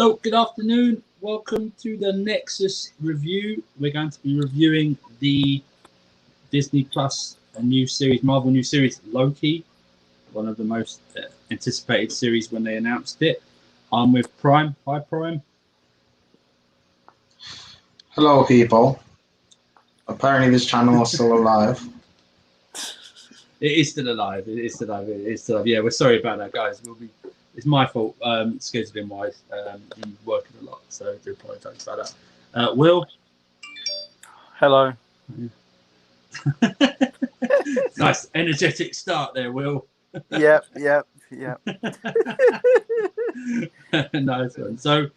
Hello, good afternoon. Welcome to the Nexus review. We're going to be reviewing the Disney Plus new series, Marvel new series, Loki, one of the most anticipated series when they announced it. I'm with Prime. Hi, Prime. Hello, people. Apparently, this channel is still alive. It is still alive. It is still alive. It is still alive. Yeah, we're sorry about that, guys. It's my fault, scheduling wise. Been working a lot, so I do apologise about that. Will. Hello. Nice, energetic start there, Will. Yep. Nice one. So,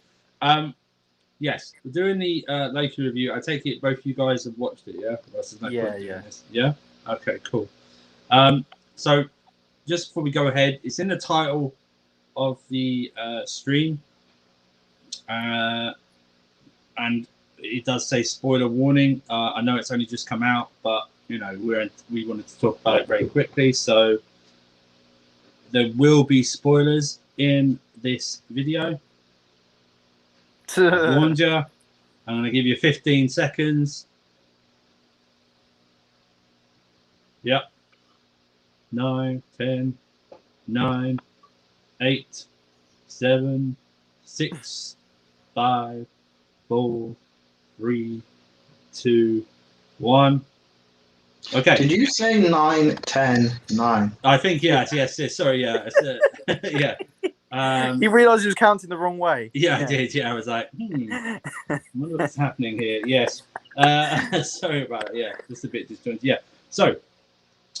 yes, we're doing the Loki review. I take it both you guys have watched it, yeah? Yeah. Okay, cool. So, just before we go ahead, it's in the title of the stream, and it does say spoiler warning. I know it's only just come out, but you know we wanted to talk about it very quickly, so there will be spoilers in this video. I've warned you. I'm going to give you 15 seconds. Yep. 9, 10, 9, 8, 7, 6, 5, 4, 3, 2, 1. Okay. Did you say 9, 10, 9? I think yes. Sorry, yeah. Yeah. He realised he was counting the wrong way. Yeah, I did. Yeah, I was like, I wonder what's happening here. Yes. Sorry about it. Yeah, just a bit disjointed. Yeah. So,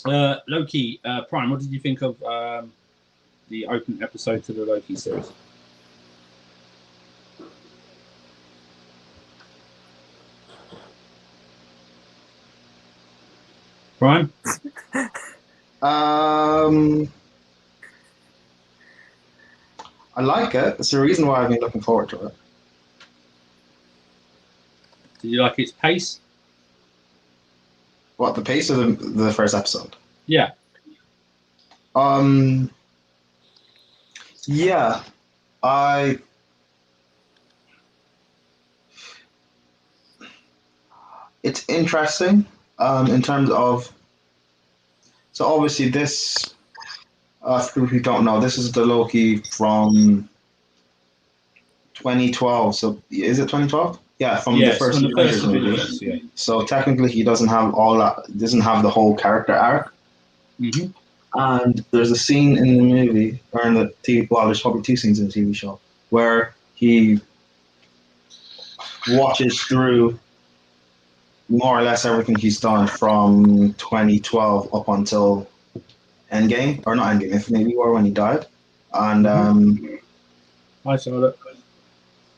Loki, Prime, what did you think of the opening episode to the Loki series? Prime? I like it. It's the reason why I've been looking forward to it. Did you like its pace? What, the pace of the first episode? Yeah. Yeah. It's interesting in terms of. So obviously this, for people who don't know, this is the Loki from 2012. So is it 2012? Yeah, from the first Avengers movie. Yeah. So technically, he doesn't have all that. Doesn't have the whole character arc. Mm-hmm. And there's a scene in the movie, or in the TV. Well, there's probably two scenes in the TV show where he watches through more or less everything he's done from 2012 up until Endgame, or not Endgame, Infinity War, when he died. And I saw that.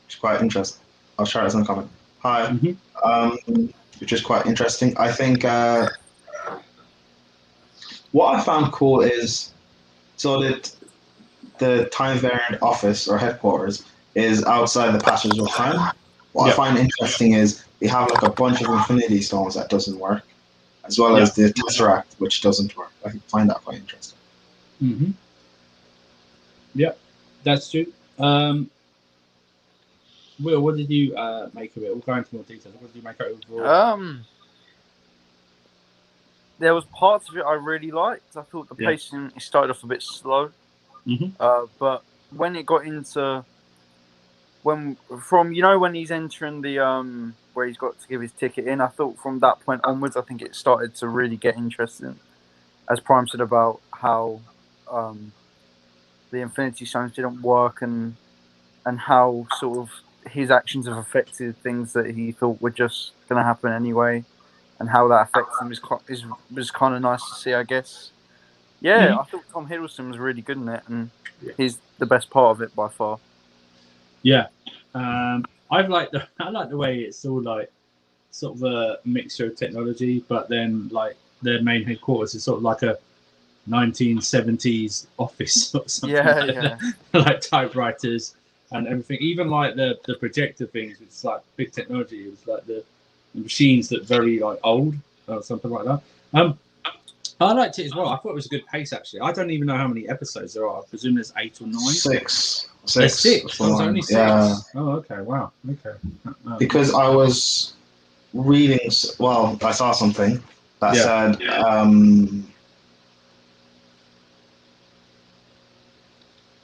it's quite interesting. I'll share it as a comment. Hi. Mm-hmm. Which is quite interesting. I think what I found cool is so that the time variant office or headquarters is outside the passage of time. What I find interesting is they have like a bunch of Infinity Stones that doesn't work, as well as the Tesseract, which doesn't work. I find that quite interesting. Mm-hmm. Yep, that's true. Will, what did you make of it? We'll go into more details. What did you make of it overall? There was parts of it I really liked. I thought the pacing started off a bit slow, but when it got into when he's entering the where he's got to give his ticket in, I thought from that point onwards, I think it started to really get interesting. As Prime said about how the Infinity Stones didn't work and how sort of his actions have affected things that he thought were just going to happen anyway, and how that affects him was kind of nice to see, I guess. Yeah, I thought Tom Hiddleston was really good in it, and he's the best part of it by far. Yeah, I like the way it's all like sort of a mixture of technology, but then like their main headquarters is sort of like a 1970s office or something. Like typewriters and everything, even like the projector things. It's like big technology. It's like the machines that very like old or something like that. I liked it as well. I thought it was a good pace, actually. I don't even know how many episodes there are. I presume there's 8 or 9. Six. There's 6. Oh, it's only 6. Yeah. Oh, okay. Wow. Okay. Because I was reading. Well, I saw something that said.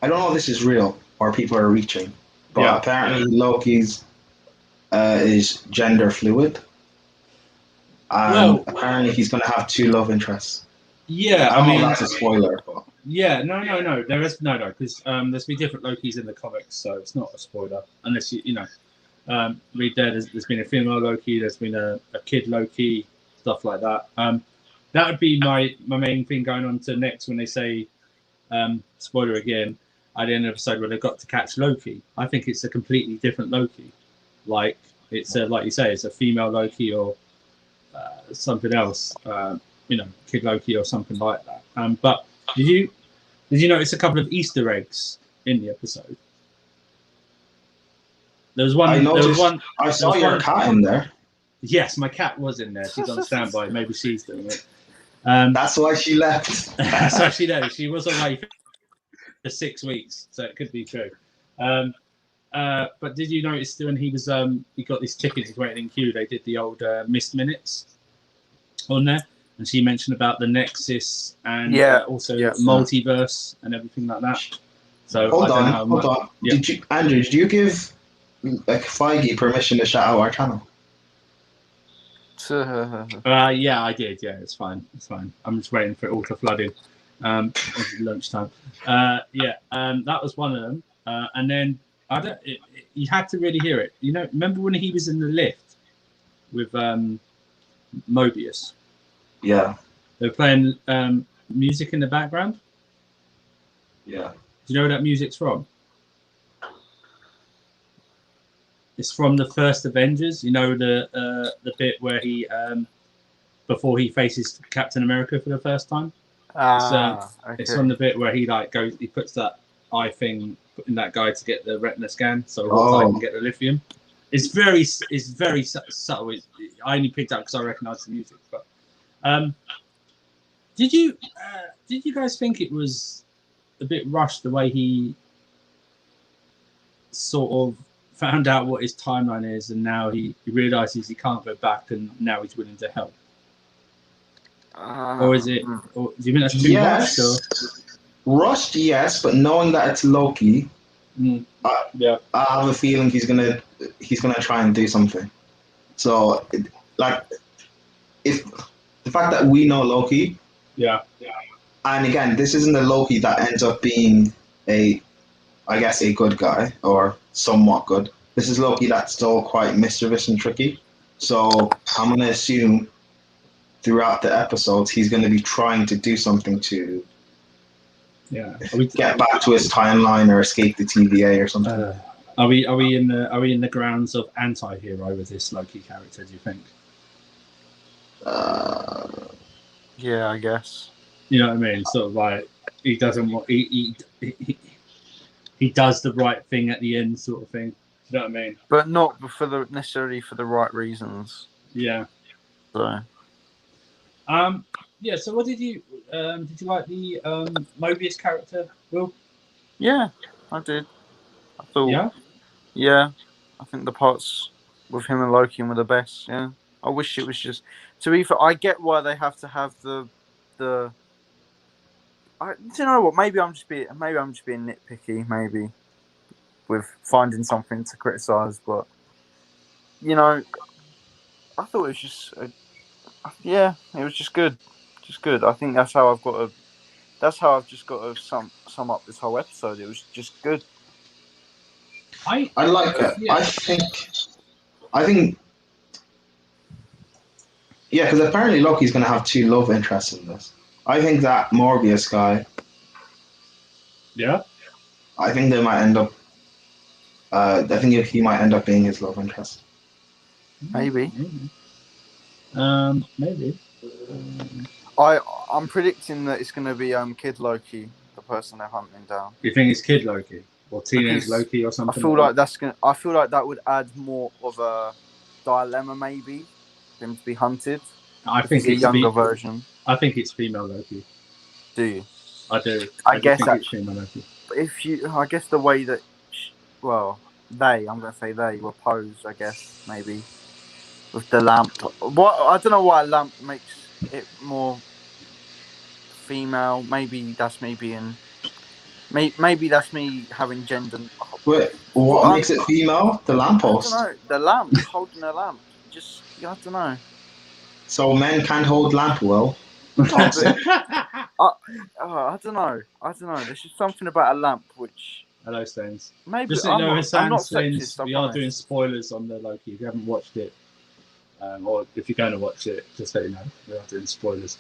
I don't know if this is real or people are reaching, but apparently Loki's is gender fluid. And apparently he's going to have 2 love interests. Yeah, I mean that's a spoiler. But. Yeah, no. There is no, because there's been different Lokis in the comics, so it's not a spoiler unless you read there. There's been a female Loki, there's been a kid Loki, stuff like that. That would be my main thing going on to next when they say spoiler again at the end of the episode where they've got to catch Loki. I think it's a completely different Loki. Like it's like you say, it's a female Loki or something else, Kid Loki or something like that. But did you notice a couple of Easter eggs in the episode? There was one. I saw your cat in there. Yes, my cat was in there. She's on standby. Maybe she's doing it. That's why she left. That's why she knows. She was away for 6 weeks, so it could be true. But did you notice when he was he got this ticket, he's waiting in queue, they did the old missed minutes on there, and she mentioned about the Nexus and also multiverse and everything like that. So hold on. Yeah. Did you give Feige permission to shout out our channel? Yeah, I did. Yeah, it's fine. I'm just waiting for it all to flood in. It's lunchtime. That was one of them. And then you had to really hear it. Remember when he was in the lift with Mobius? Yeah. They were playing music in the background. Yeah. Do you know where that music's from? It's from the first Avengers. The bit where he before he faces Captain America for the first time. It's on the bit where he goes. He puts that eye thing in that guy to get the retina scan, so he can get the lithium. It's very subtle. I only picked up because I recognised the music. But did you guys think it was a bit rushed the way he sort of found out what his timeline is, and now he realizes he can't go back, and now he's willing to help? Or is it? Or do you think that's too rushed? Or? Rushed, yes, but knowing that it's Loki, I have a feeling he's gonna try and do something. So, if the fact that we know Loki, and again, this isn't a Loki that ends up being a good guy or somewhat good. This is Loki that's still quite mischievous and tricky. So I'm going to assume throughout the episodes he's going to be trying to do something to get back to his timeline or escape the TVA or something. Are we in the grounds of anti-hero with this Loki character? Do you think? Yeah, I guess. You know what I mean? Sort of like he doesn't want he does the right thing at the end, sort of thing. You know what I mean? But not necessarily for the right reasons. Yeah. So. Yeah. So, what did you like the Mobius character, Will? Yeah, I did. I thought. Yeah. Yeah, I think the parts with him and Loki were the best. Yeah, I wish it was just. To be fair, I get why they have to have the. Do you know what? Maybe I'm just being nitpicky. Maybe with finding something to criticize, but I thought it was just. It was just good, I think that's how I've just got to sum up this whole episode. It was just good. I like it. Yeah. I think. Yeah, because apparently Loki's going to have 2 love interests in this. I think that Morbius guy. Yeah. I think they might end up. I think he might end up being his love interest. Maybe. Maybe. I'm predicting that it's going to be Kid Loki, the person they're hunting down. You think it's Kid Loki or Teenage Loki or something? I feel like that's going. I feel like that would add more of a dilemma, maybe, for him to be hunted. I think it's a younger version. I think it's female Loki. Do you? I do. I guess think actually, it's female Loki. I guess the way that, I'm going to say they were posed, I guess, maybe, with the lamp. I don't know why a lamp makes it more female. Maybe that's me being, maybe that's me having gender. Wait, what makes it female? The lamppost. I don't know. The lamp, holding a lamp. I don't know. So men can't hold lamp well. I don't know. There's just something about a lamp which. Hello, Stains. Maybe just so I'm you know, not sexist. We are doing spoilers on the Loki. If you haven't watched it, or if you're going to watch it, just let you know we are doing spoilers.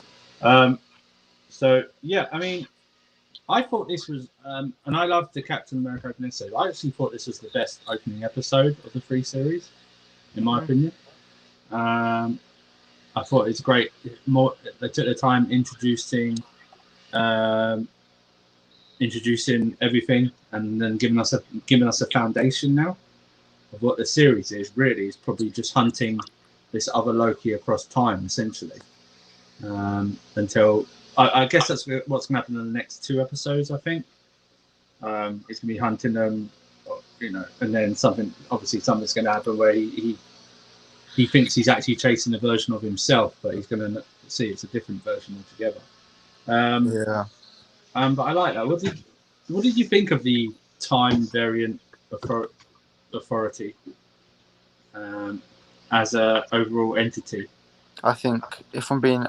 So yeah, I mean, I thought this was, and I loved the Captain America opening episode. I actually thought this was the best opening episode of the 3 series, in my opinion. I thought it's great. They took the time introducing everything, and then giving us a foundation now of what the series is. Really, is probably just hunting this other Loki across time, essentially. Until I guess that's what's going to happen in the next 2 episodes. I think it's going to be hunting them, and then something's going to happen where he thinks he's actually chasing a version of himself, but he's going to see it's a different version altogether. But I like that. What did you think of the time variant authority as a overall entity? I think, if I'm being,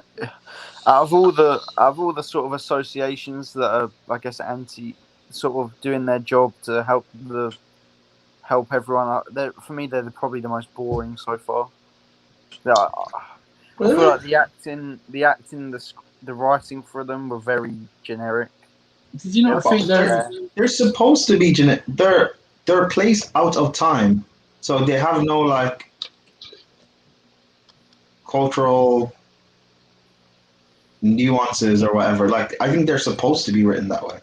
out of all the sort of associations that are, I guess, sort of doing their job to help everyone out, for me, they're probably the most boring so far. I feel like the acting, the writing for them were very generic. Did you not think they're supposed to be generic? They're placed out of time, so they have no like cultural nuances or whatever. Like, I think they're supposed to be written that way,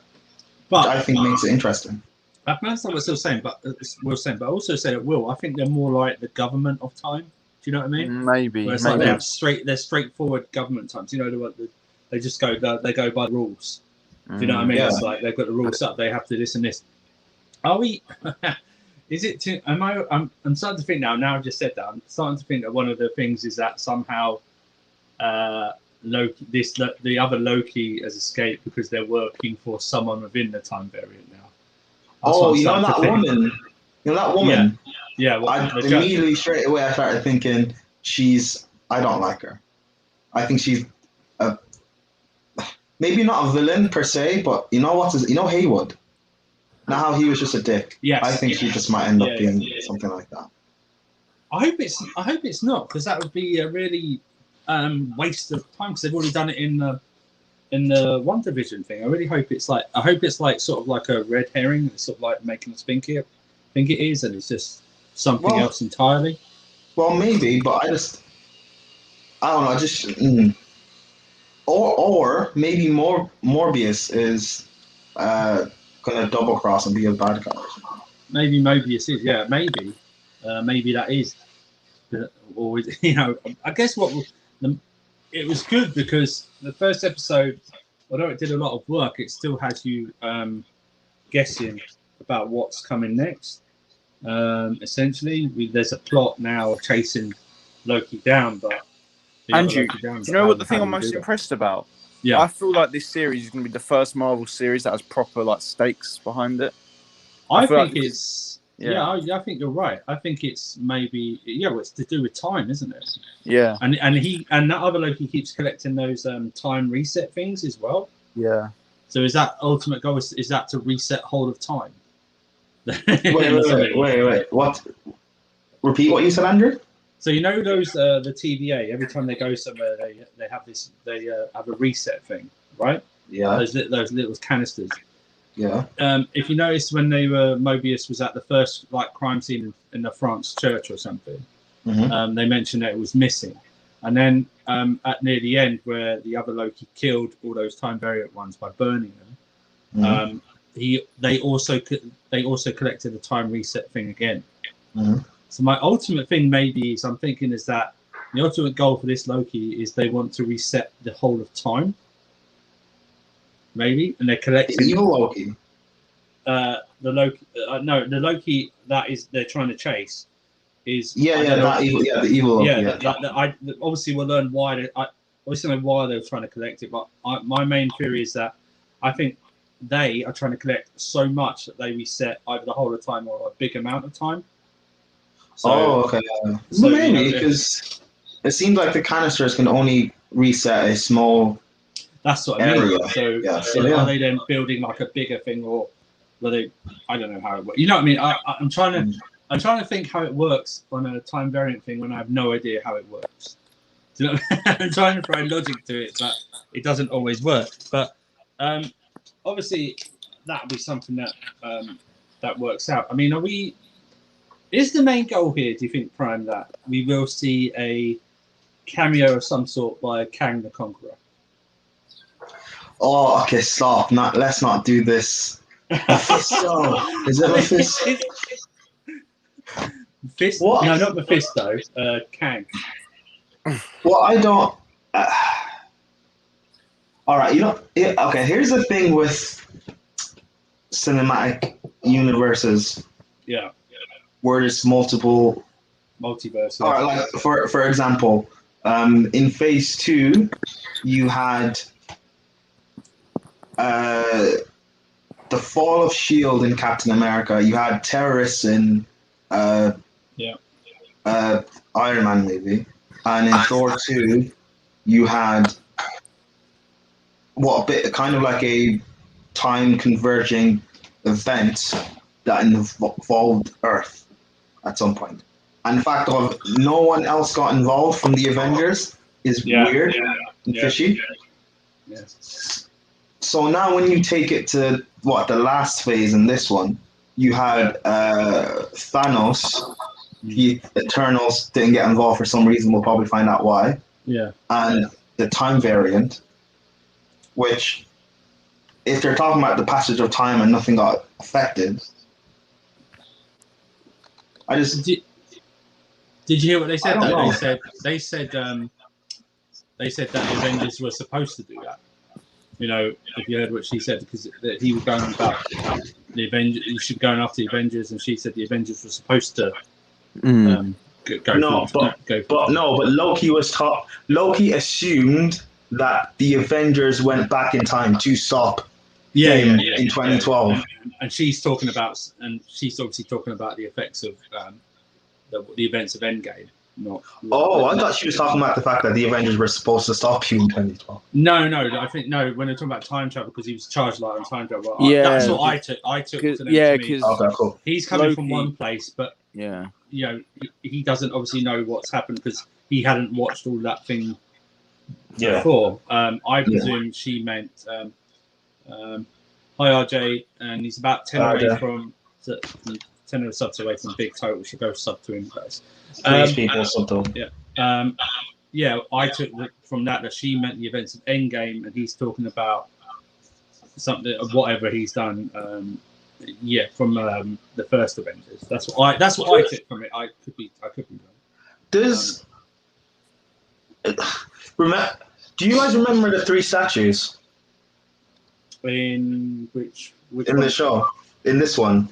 but which I think makes it interesting. That's not what we're saying, but I also said it will. I think they're more like the government of time. Do you know what I mean? Maybe. Where it's like they have straightforward government times. You know, they just go by the rules. Do you know what I mean? Yeah. It's like they've got the rules up. They have to this and this. Are we? Is it? I'm starting to think now. Now I've just said that. I'm starting to think that one of the things is that somehow Loki, the other Loki, has escaped because they're working for someone within the time variant now. You know that woman. Yeah. Immediately straight away I started thinking I don't like her. I think she's maybe not a villain per se, but Haywood. Now how he was just a dick. Yes. I think she just might end up being something like that. I hope it's not, because that would be a really waste of time, because they've already done it in the One Division thing. I really hope it's like sort of like a red herring. It's sort of like making us think it is, and it's just something else entirely. Well, maybe, but I don't know. Or maybe Morbius is gonna double cross and be a bad guy. Maybe Mobius is, yeah. Maybe that is. Or I guess it was good because the first episode, although it did a lot of work, it still has you guessing about what's coming next. Essentially, there's a plot now of chasing Loki down, but Andrew, do you know what the thing I'm most impressed about? Yeah, I feel like this series is going to be the first Marvel series that has proper like stakes behind it. I think it's I think you're right. I think it's maybe it's to do with time, isn't it? Yeah, and that other Loki keeps collecting those time reset things as well. Yeah. So is that ultimate goal? Is that to reset whole of time? Wait. What? Repeat what you said, Andrew. So you know those the TVA. Every time they go somewhere, they have this. They have a reset thing, right? Yeah. Those little canisters. Yeah. If you notice when Mobius was at the first crime scene in the France church or something, they mentioned that it was missing, and then at near the end where the other Loki killed all those time variant ones by burning them, they also collected the time reset thing again. So my ultimate thing maybe is I'm thinking is that The ultimate goal for this Loki is they want to reset the whole of time. Maybe, and they're collecting the evil Loki. The Loki, no, the Loki that is they're trying to chase is the evil Loki. Obviously we'll learn why they're trying to collect it, but my main theory is that I think they are trying to collect so much that they reset either the whole of time or a big amount of time. So, okay. So maybe because it seems like the canisters can only reset a small. That's what I mean. So, are they then building like a bigger thing, or were they? I don't know how it works. You know what I mean? I'm trying to think how it works on a time variant thing when I have no idea how it works. Do you know? I'm trying to throw logic to it, but it doesn't always work. But obviously, that would be something that that works out. I mean, is the main goal here? Do you think, Prime, that we will see a cameo of some sort by Kang the Conqueror? Oh, okay, stop. Let's not do this. Mephisto. Is it Mephisto? Mephisto? What? No, not Mephisto. Kang. Well, I don't... all right, okay, here's the thing with cinematic universes. Yeah. Where there's multiple... multiverses. All right, like, for example, in Phase 2, you had... the fall of S.H.I.E.L.D. in Captain America. You had terrorists in Iron Man movie, and in Thor 2, you had kind of like a time converging event that involved Earth at some point. And the fact of no one else got involved from the Avengers is weird and fishy. Yes. So now when you take it to the last phase in this one, you had Thanos. The Eternals didn't get involved for some reason. We'll probably find out why. Yeah. And the time variant, which, if they're talking about the passage of time and nothing got affected, Did you hear what they said? They said that the Avengers were supposed to do that. You know, if you heard what she said, because he was going about the Avengers, you should go after the Avengers, and she said the Avengers were supposed to go. But Loki was taught. Loki assumed that the Avengers went back in time to stop him in 2012. Yeah. And she's talking about, she's obviously talking about the effects of the events of Endgame. I thought she was talking about the fact that the Avengers were supposed to stop you in 2012. No. I think when they're talking about time travel, because he was charged like on time travel. That's what I took. Because okay, cool. He's coming from one place, but he doesn't obviously know what's happened because he hadn't watched all that thing before. I presume she meant hi RJ, and he's about 10 away from 10 of the subs away from Big Total. Should go sub to him first. People sub. I took from that she meant the events of Endgame, and he's talking about something of whatever he's done. From the first Avengers. That's what I took from it. I could be wrong. Do you guys remember the 3 statues? In which in the show? In this one,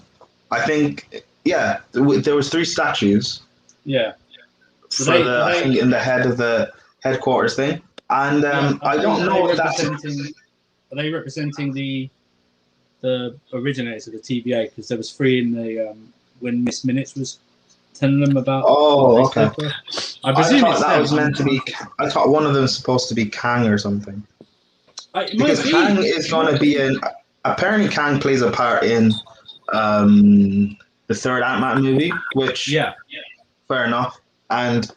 I think there was 3 statues. Yeah. I think in the head of the headquarters thing, and I don't know if that's. Are they representing the originators of the TVA? Because there was 3 in the when Miss Minutes was telling them about. Oh, okay. I presume that was meant to be. I thought one of them was supposed to be Kang or something. Because Kang is going to be in. Apparently, Kang plays a part in the 3rd Ant-Man movie, which fair enough, and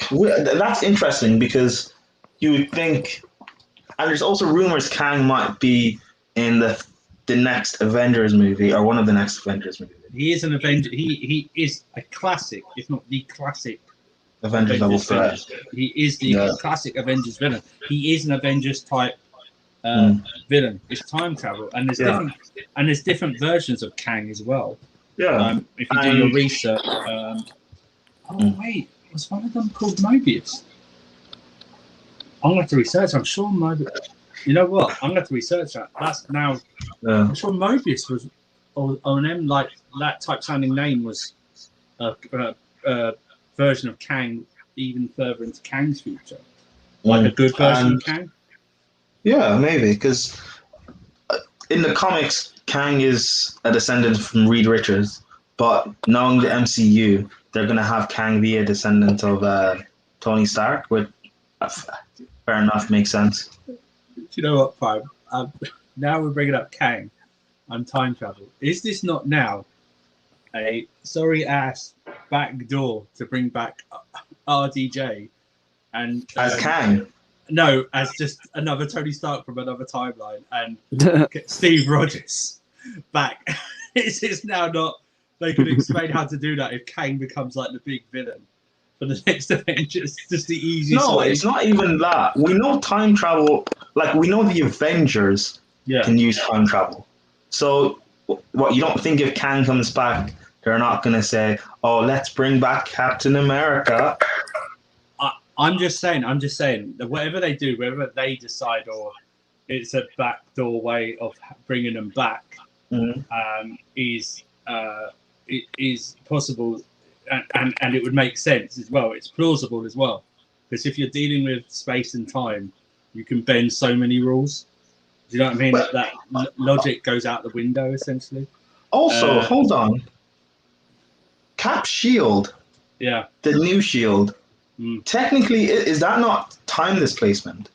that's interesting because you would think, and there's also rumors Kang might be in the next Avengers movie or one of the next Avengers movies. He is an Avenger. He is a classic, if not the classic Avengers level threat. He is the classic Avengers villain. He is an Avengers type villain. It's time travel, and there's different versions of Kang as well. Yeah. If you do your research. Wait, Was one of them called Mobius? I'm going to have to research. I'm sure Mobius. You know what? I'm going to have to research that. That's now. Yeah. I'm sure Mobius was on them. Like that type sounding name was a version of Kang, even further into Kang's future. Like a good version of Kang. Yeah, maybe because in the comics, Kang is a descendant from Reed Richards, but now in the MCU, they're going to have Kang be a descendant of Tony Stark, which, fair enough, makes sense. Do you know what, Prime? Now we're bringing up Kang and time travel. Is this not now a sorry-ass back door to bring back RDJ? And as Kang? No, as just another Tony Stark from another timeline and Steve Rogers back. It's now not. They could explain how to do that if Kang becomes like the big villain for the next Avengers. Just the easiest. No, it's not even that. We know time travel. Like we know the Avengers can use time travel. So what? You don't think if Kang comes back, they're not going to say, "Oh, let's bring back Captain America." I'm just saying that whatever they do, whether they decide or it's a backdoor way of bringing them back, is possible, and it would make sense as well. It's plausible as well, because if you're dealing with space and time, you can bend so many rules. Do you know what I mean? That logic goes out the window essentially. Also, hold on. Cap's shield. Yeah. The new shield. Technically, is that not time displacement?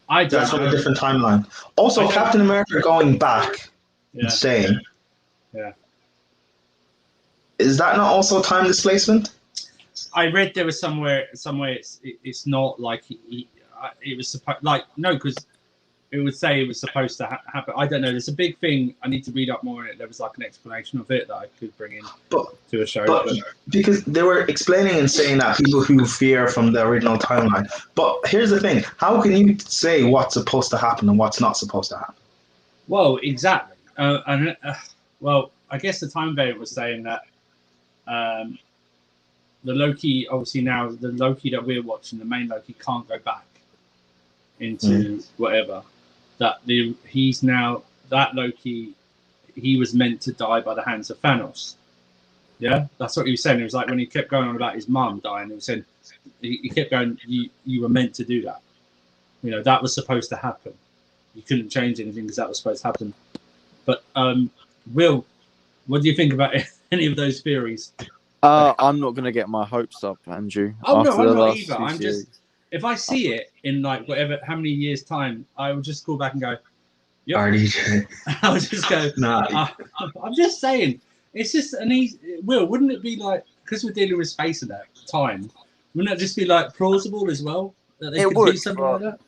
That's from a different timeline. Also, Captain America going back and staying. Yeah. Is that not also time displacement? I read there was somewhere it's not like it was supposed because it would say it was supposed to happen. I don't know. There's a big thing. I need to read up more on it. There was like an explanation of it that I could bring in to a show. But because they were explaining and saying that people who fear from the original timeline. But here's the thing. How can you say what's supposed to happen and what's not supposed to happen? Well, exactly. Well, I guess the time variant was saying that the Loki, obviously now, the Loki that we're watching, the main Loki, can't go back into whatever. That he's now that Loki, he was meant to die by the hands of Thanos. Yeah, that's what he was saying. It was like when he kept going on about his mum dying. He was saying he kept going. You were meant to do that. You know that was supposed to happen. You couldn't change anything because that was supposed to happen. But Will, what do you think about any of those theories? I'm not going to get my hopes up, Andrew. Oh no, I'm not either. I'm just. If I see it in like how many years time, I will just call back and go, yep. RDJ. I'll just go, I'm just saying, it's just an easy, wouldn't it be like, because we're dealing with space at that time, wouldn't it just be like plausible as well? That they could do something like that?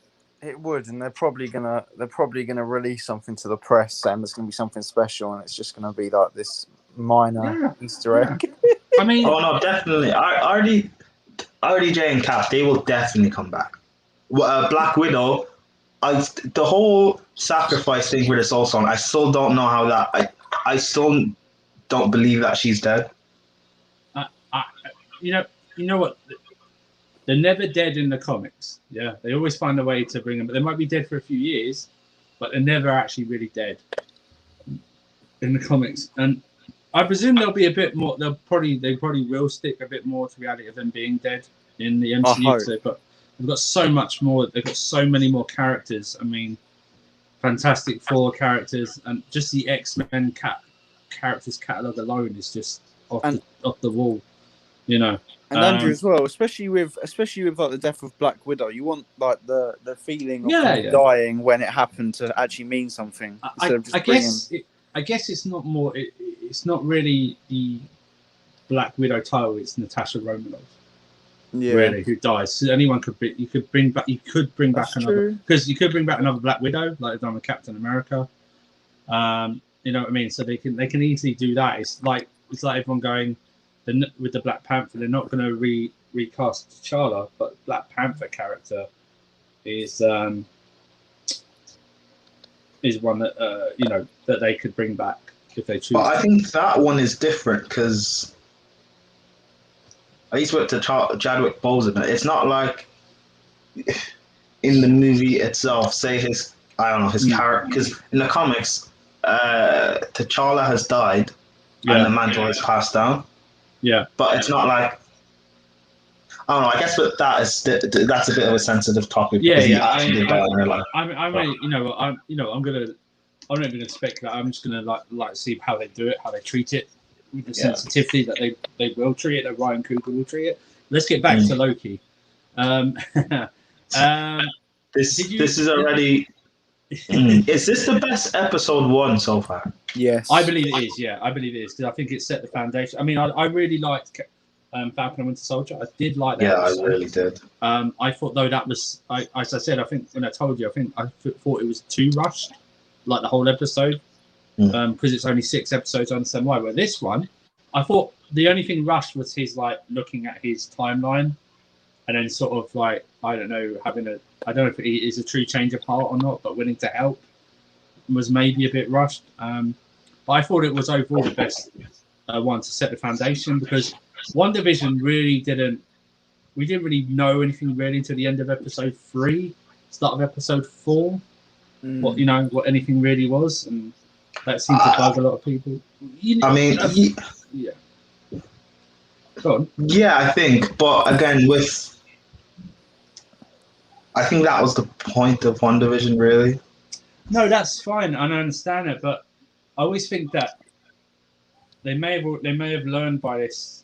It would, and they're probably gonna release something to the press saying there's gonna be something special, and it's just gonna be like this minor Easter egg. I mean, oh no, definitely. RDJ and Cap, they will definitely come back. Black Widow, the whole sacrifice thing with her soul stone, I still don't know how that. I still don't believe that she's dead. You know what? They're never dead in the comics. Yeah, they always find a way to bring them. But they might be dead for a few years, but they're never actually really dead in the comics. And I presume there'll be a bit more. They probably will stick a bit more to reality of them being dead in the MCU. They've got so much more. They've got so many more characters. I mean, Fantastic Four characters, and just the X-Men characters catalog alone is just off the wall. You know. And Andrew as well, especially with like the death of Black Widow, you want like the feeling of dying when it happened to actually mean something. I guess it's not more. It's not really the Black Widow title. It's Natasha Romanoff. Yeah. Really, who dies? So anyone could be. You could bring back another, because you could bring back another Black Widow, like they've done with Captain America. You know what I mean? So they can easily do that. It's like everyone going. With the Black Panther, they're not going to recast T'Challa, but Black Panther character is one that that they could bring back if they choose. But I think that one is different because at least with the Chadwick Boseman, it's not like in the movie itself, say his, I don't know, his character, because in the comics, T'Challa has died and the mantle has passed down. Yeah. But it's not like, I don't know, I guess that's a bit of a sensitive topic. Yeah, yeah. I'm not even gonna speculate. I'm just gonna like see how they do it, how they treat it, with the sensitivity that they will treat it, that Ryan Coogler will treat it. Let's get back to Loki. This is already. Is this the best episode 1 so far? Yes, I believe it is. Yeah, I believe it is because I think it set the foundation. I mean, I really liked Falcon and Winter Soldier. I did like that. Yeah, episode. I really did. I thought though that was, as I said, I think when I told you, I thought it was too rushed, like the whole episode, because it's only 6 episodes. I understand why. But this one, I thought the only thing rushed was his like looking at his timeline, and then sort of like I don't know I don't know if it is a true change of heart or not, but willing to help was maybe a bit rushed. But I thought it was overall the best one to set the foundation because WandaVision really we didn't really know anything really until the end of episode 3, start of episode 4, what anything really was, and that seemed to bug a lot of people. Go on. Yeah, I think, but again, I think that was the point of WandaVision, really. No, that's fine, and I understand it, but I always think that they may have learned by this.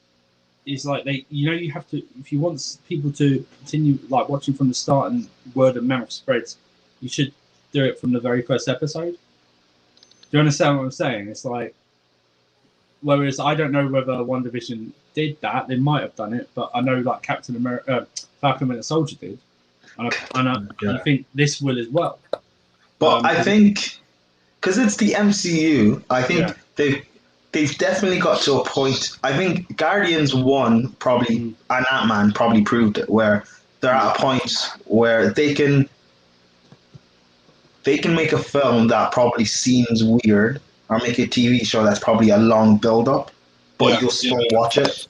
Is like you have to, if you want people to continue like watching from the start and word of mouth spreads, you should do it from the very first episode. Do you understand what I'm saying? It's like, whereas I don't know whether WandaVision did that. They might have done it, but I know like Captain America, Falcon and Winter Soldier did. And I think this will as well. But I think, because it's the MCU, I think they've definitely got to a point. I think Guardians 1 probably, and Ant-Man probably proved it, where they're at a point where they can make a film that probably seems weird, or make a TV show that's probably a long build-up, but you'll still watch it.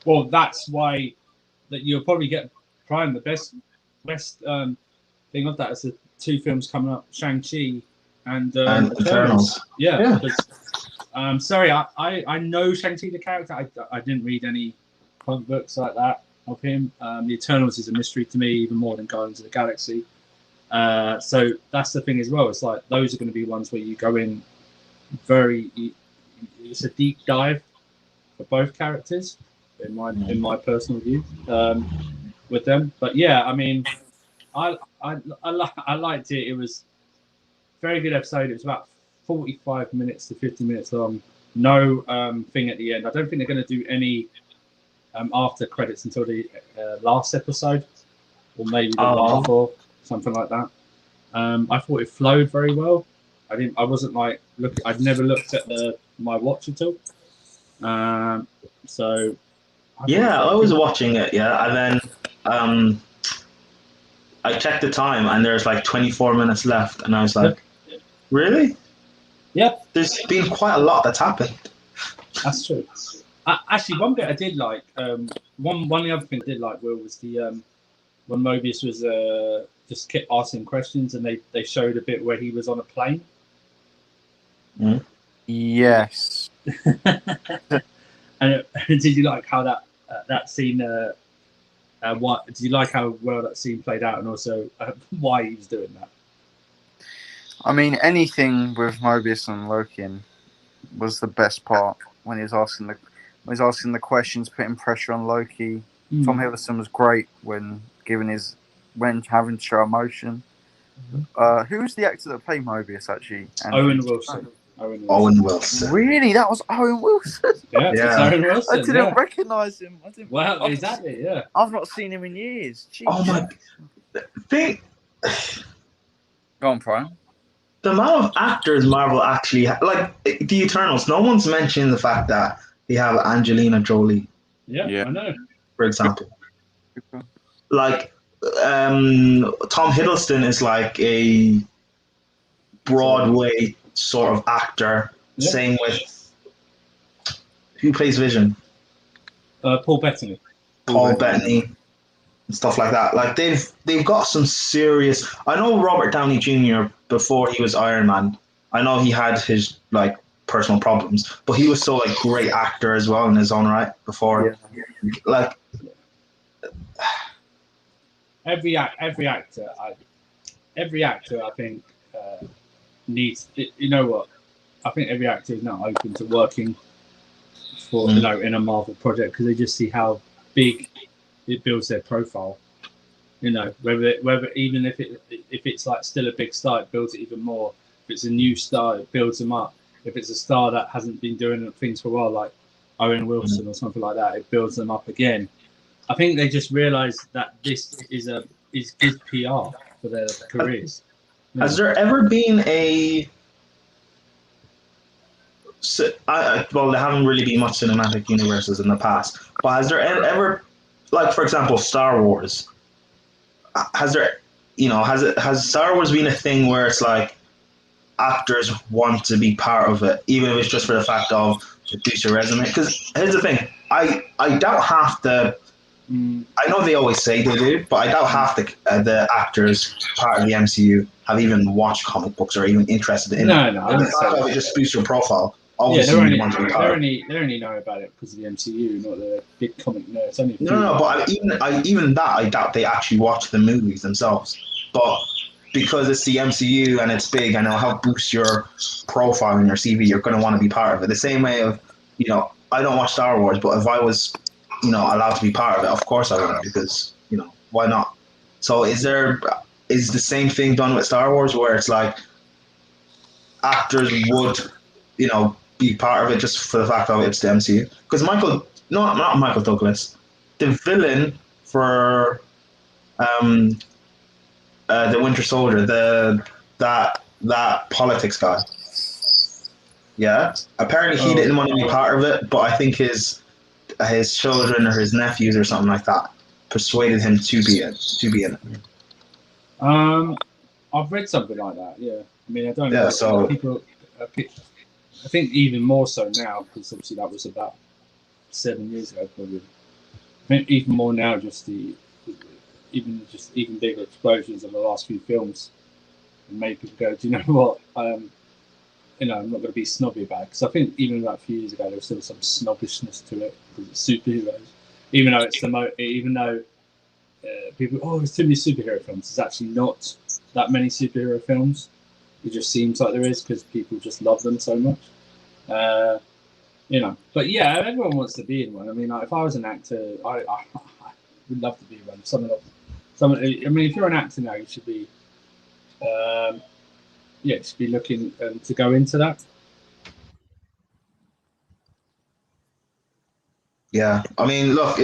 Well, that's why that you'll probably get Prime. The best thing of that is the 2 films coming up, Shang-Chi and Eternals. Yeah. Sorry, I know Shang-Chi the character. I didn't read any comic books like that of him. The Eternals is a mystery to me, even more than Guardians of the Galaxy. So that's the thing as well. It's like those are going to be ones where you go in it's a deep dive for both characters, in my personal view, with them. But yeah, I mean, I liked it. It was a very good episode. It was about 45 minutes to 50 minutes long. No thing at the end. I don't think they're going to do any after credits until the last episode, or maybe the one before, something like that. I thought it flowed very well. I wasn't like looking. I'd never looked at my watch at all. So. I was watching it. Yeah, and then I checked the time, and there's like 24 minutes left, and I was like, really? Yep. There's been quite a lot that's happened. That's true. Actually, one bit I did like, one of the other things I did like, Will, was the when Mobius was just kept asking questions, and they showed a bit where he was on a plane. Mm. Yes. And did you like how that scene? What did you like how well that scene played out, and also why he was doing that? I mean, anything with Mobius and Loki was the best part when he was asking the questions, putting pressure on Loki. Tom Hiddleston was great when having to show emotion. Who's the actor that played Mobius actually? Owen Wilson. Owen Wilson. Really? That was Owen Wilson? Yeah. Owen Wilson. I didn't recognise him. Well, exactly, yeah. I've not seen him in years. Jeez. Oh my... Go on, Prime. The amount of actors Marvel actually... like, the Eternals, no one's mentioning the fact that they have Angelina Jolie. Yeah, I know. For example. Like, Tom Hiddleston is like a Broadway sort of actor. Same with who plays Vision. Paul Bettany. Paul Bettany, and stuff like that. Like they've got some serious. I know Robert Downey Jr. before he was Iron Man. I know he had his like personal problems, but he was still like great actor as well in his own right before. Yeah. Like every actor, I think needs. You know what? I think every actor is now open to working for in a Marvel project because they just see how big it builds their profile. You know, whether even if it's like still a big star, it builds it even more. If it's a new star, it builds them up. If it's a star that hasn't been doing things for a while, like Owen Wilson or something like that, it builds them up again. I think they just realise that this is good PR for their careers. Has there ever been a well, there haven't really been much cinematic universes in the past, but has there ever, like for example, Star Wars? Has Star Wars been a thing where it's like actors want to be part of it, even if it's just for the fact of to boost your resume? Because here's the thing, I doubt half the. I know they always say they do, but I doubt half the actors part of the MCU have even watched comic books or even interested in it. No. And the fact of it just boosts your profile. Obviously, they only know about it because of the MCU, not the big comic nerds. But even that, I doubt they actually watch the movies themselves. But because it's the MCU and it's big and it'll help boost your profile and your CV, you're going to want to be part of it. The same way of, I don't watch Star Wars, but if I was, allowed to be part of it, of course I would, because, why not? So is the same thing done with Star Wars where it's like actors would, be part of it just for the fact that it's the MCU? Because not Michael Douglas, the villain for the Winter Soldier, that politics guy. Yeah, apparently he didn't want to be part of it, but I think his children or his nephews or something like that persuaded him to be in it. I've read something like that. Yeah, I mean, I don't know. So people, I think even more so now, because obviously that was about 7 years ago, probably. I think even more now, just even bigger explosions of the last few films, and made people go, do you know what? I'm not going to be snobby about it, because I think even about a few years ago there was still some snobbishness to it because it's superheroes. Even though people, there's too many superhero films. There's actually not that many superhero films. It just seems like there is because people just love them so much. But yeah, everyone wants to be in one. I mean, like, if I was an actor, I would love to be in one. I mean, if you're an actor now, you should be, should be looking to go into that. Yeah, I mean, look,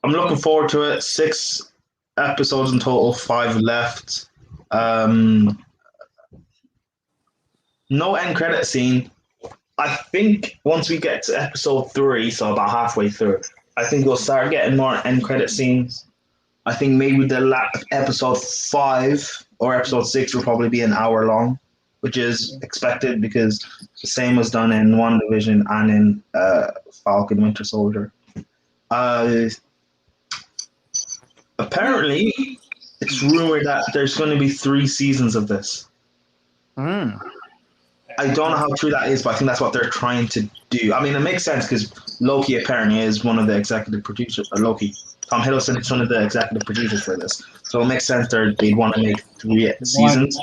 I'm looking forward to it. 6 episodes in total, 5 left. No end credit scene. I think once we get to episode 3, so about halfway through, I think we'll start getting more end credit scenes. I think maybe the episode 5 or episode 6 will probably be an hour long, which is expected because the same was done in WandaVision and in Falcon Winter Soldier. Apparently, it's rumored that there's going to be 3 seasons of this. I don't know how true that is, but I think that's what they're trying to do. I mean, it makes sense because Loki apparently is one of the executive producers. Loki, Tom Hiddleston is one of the executive producers for this, so it makes sense they'd want to make 3 seasons.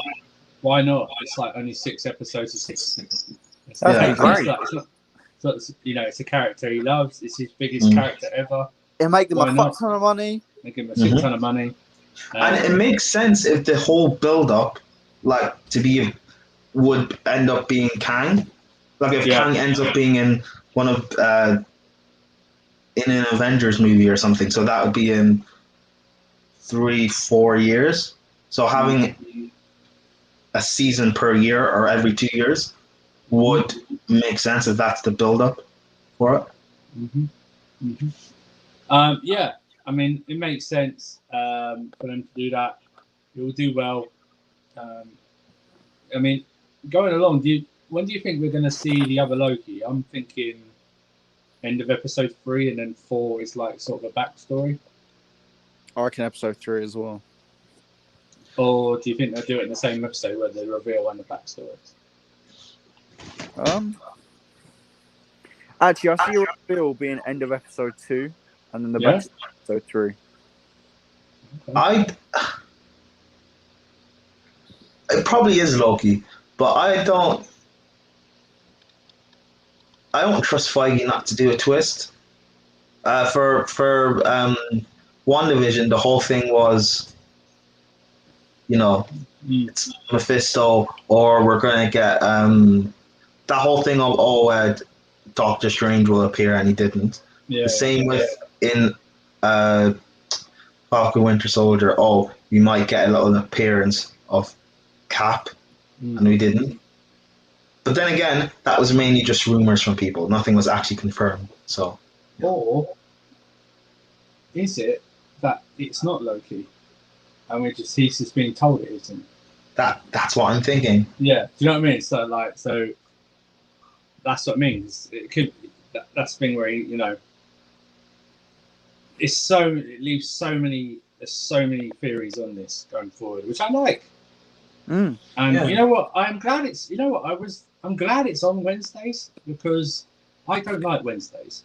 Why not? It's like only 6 episodes of 6. It's a character he loves. It's his biggest character ever. It'll make them a fuck ton of money. Make him a shit ton of money. And it makes sense if the whole build-up, would end up being Kang. Like if Kang ends up being in one of in an Avengers movie or something, so that would be in 3-4 years. So having a season per year or every 2 years would make sense if that's the build-up for it. Yeah, I mean, it makes sense for them to do that. It will do well. I mean, going along, when do you think we're going to see the other Loki? I'm thinking end of episode 3, and then 4 is like sort of a backstory? I reckon episode 3 as well. Or do you think they'll do it in the same episode where they reveal and the backstory? Actually, I see a reveal being end of episode 2, and then the backstory episode 3. Okay. It probably is Loki, but I don't trust Feige not to do a twist. For WandaVision, the whole thing was, it's Mephisto, or we're going to get that whole thing of Doctor Strange will appear, and he didn't. The same with in Falcon Winter Soldier. Oh, we might get a little appearance of Cap, and we didn't. But then again, that was mainly just rumors from people. Nothing was actually confirmed. So, or is it that it's not Loki, and he's just being told it isn't? That's what I'm thinking. Yeah, do you know what I mean? So that's what it means. It could. That's the thing where it leaves so many. There's so many theories on this going forward, which I like. And you know what? I'm glad it's. You know what? I'm glad it's on Wednesdays, because I don't like Wednesdays.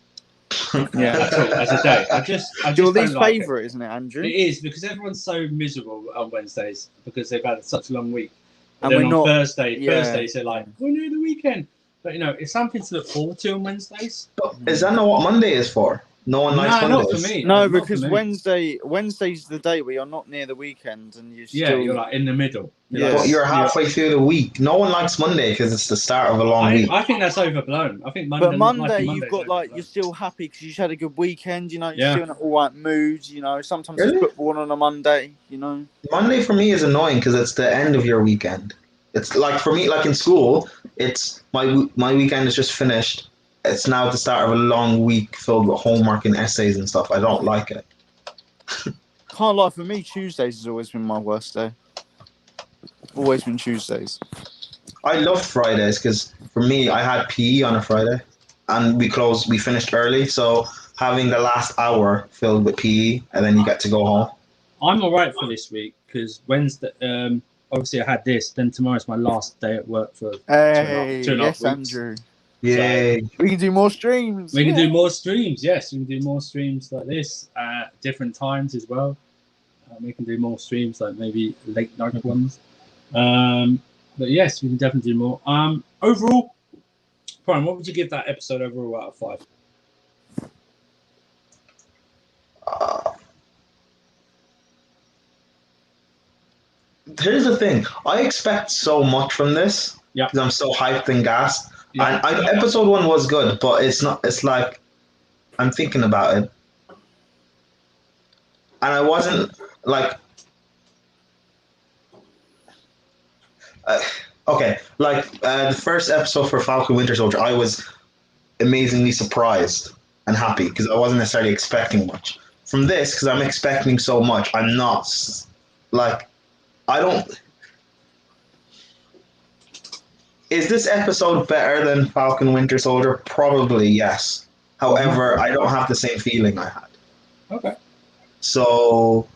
At all, as a day. I just your don't least like favourite, isn't it, Andrew? It is, because everyone's so miserable on Wednesdays because they've had such a long week. And then we're on not, Thursdays they're like, we're near the weekend. But it's something to look forward to on Wednesdays. Is that not what Monday is for? No one likes Mondays. Not for me. No, because Wednesday's the day where you're not near the weekend, and you're like in the middle. But you're halfway through the week. No one likes Monday because it's the start of a long week. I think that's overblown. I think Monday. But Monday you've got you're still happy because you've had a good weekend. You're still in an all right mood. Sometimes there's football on a Monday. Monday for me is annoying because it's the end of your weekend. It's like for me, like in school, it's my weekend is just finished. It's now the start of a long week filled with homework and essays and stuff. I don't like it. Can't lie, for me, Tuesdays has always been my worst day. Always been Tuesdays. I love Fridays because for me, I had PE on a Friday, and we finished early. So having the last hour filled with PE, and then you get to go home. I'm all right for this week because Wednesday. Obviously, I had this. Then tomorrow's my last day at work for 2.5 weeks. Andrew. Yay! So we can do more streams. We can do more streams. Yes, we can do more streams like this at different times as well. We can do more streams, like maybe late night ones. But yes, we can definitely do more. Overall, Prime, what would you give that episode overall out of 5? Here's the thing. I expect so much from this because I'm so hyped and gassed. Yeah. Episode 1 was good, but it's not. It's like I'm thinking about it, and I wasn't like okay. Like the first episode for Falcon Winter Soldier, I was amazingly surprised and happy because I wasn't necessarily expecting much from this. Because I'm expecting so much, I'm not like I don't. Is this episode better than Falcon Winter Soldier? Probably, yes. However, I don't have the same feeling I had. Okay. So...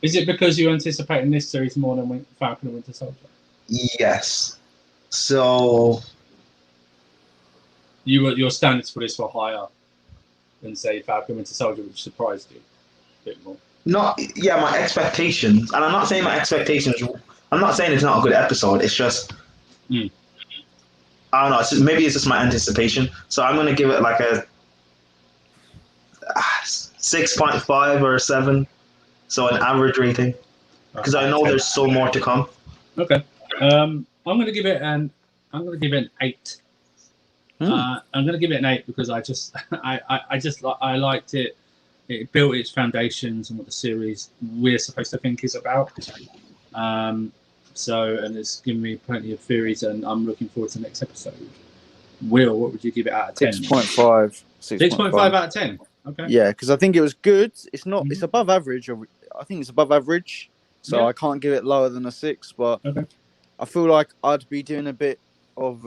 Is it because you're anticipating this series more than Falcon and Winter Soldier? Yes. So... Your standards for this were higher than, say, Falcon and Winter Soldier, which surprised you a bit more. Yeah, my expectations. And I'm not saying my expectations... I'm not saying it's not a good episode. It's just... I don't know. Maybe it's just my anticipation. So I'm going to give it like a 6.5 or a 7. So an average rating. Because I know there's so more to come. Okay. I'm going to give it an 8. I'm going to give it an 8 because I liked it. It built its foundations and what the series we're supposed to think is about. And it's given me plenty of theories, and I'm looking forward to the next episode. Will, what would you give it out of 10? 6.5. 6.5 out of 10. Okay. Yeah, because I think it was good. It's not. It's above average. I think it's above average. So I can't give it lower than a 6. But I feel like I'd be doing a bit of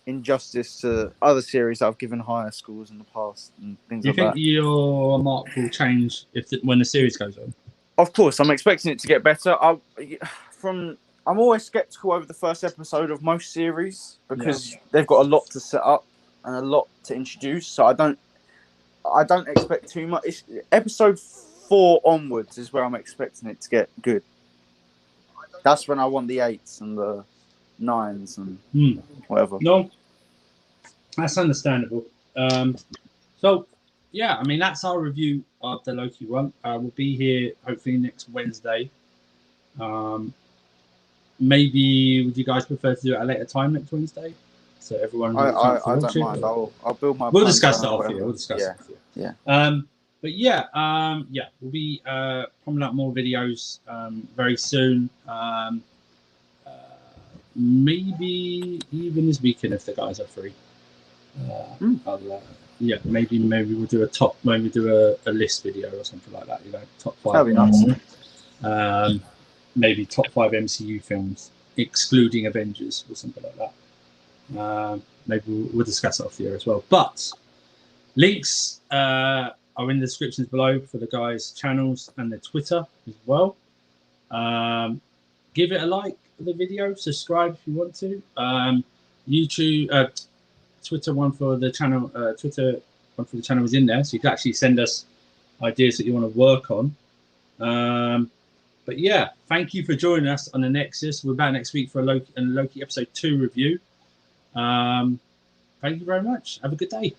injustice to other series that I've given higher scores in the past and things like that. You think your mark will change when the series goes on? Of course, I'm expecting it to get better. I'm always skeptical over the first episode of most series because they've got a lot to set up and a lot to introduce. So I don't expect too much. Episode 4 onwards is where I'm expecting it to get good. That's when I want the 8s and the 9s and whatever. No, that's understandable. So, yeah, I mean, that's our review of the Loki one. We'll be here hopefully next Wednesday. Maybe would you guys prefer to do it at a later time next Wednesday? So everyone. I don't mind. I'll build my. We'll discuss that off here. We'll discuss it. Yeah. But we'll be pumping out more videos very soon. Maybe even this weekend if the guys are free. Maybe we'll do a list video or something like that. Top 5. That'd be nice. Maybe top 5 MCU films, excluding Avengers or something like that. Maybe we'll discuss that off here as well. But links are in the descriptions below for the guys' channels and their Twitter as well. Give it a like for the video, subscribe if you want to. YouTube, Twitter one for the channel. Twitter one for the channel is in there, so you can actually send us ideas that you want to work on. But yeah, thank you for joining us on the Nexus. We're back next week for a Loki episode 2 review. Thank you very much. Have a good day.